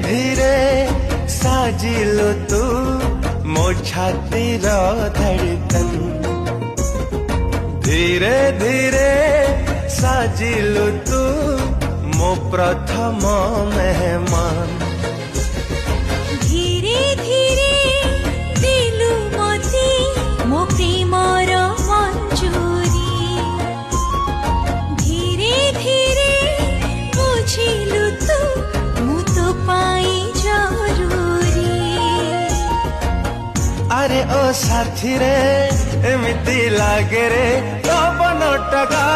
धीरे साजिलु तू मो छातीर धड़कन। धीरे धीरे साजिलु तू मो प्रथम मेहमान। धीरे धीरे दिलु मते मो प्रेमर मंजूरी। धीरे धीरे बुझिलु तू मु तो पाई जरूरी। अरे ओ साथी रे एमिति लागे रे पवन टगा।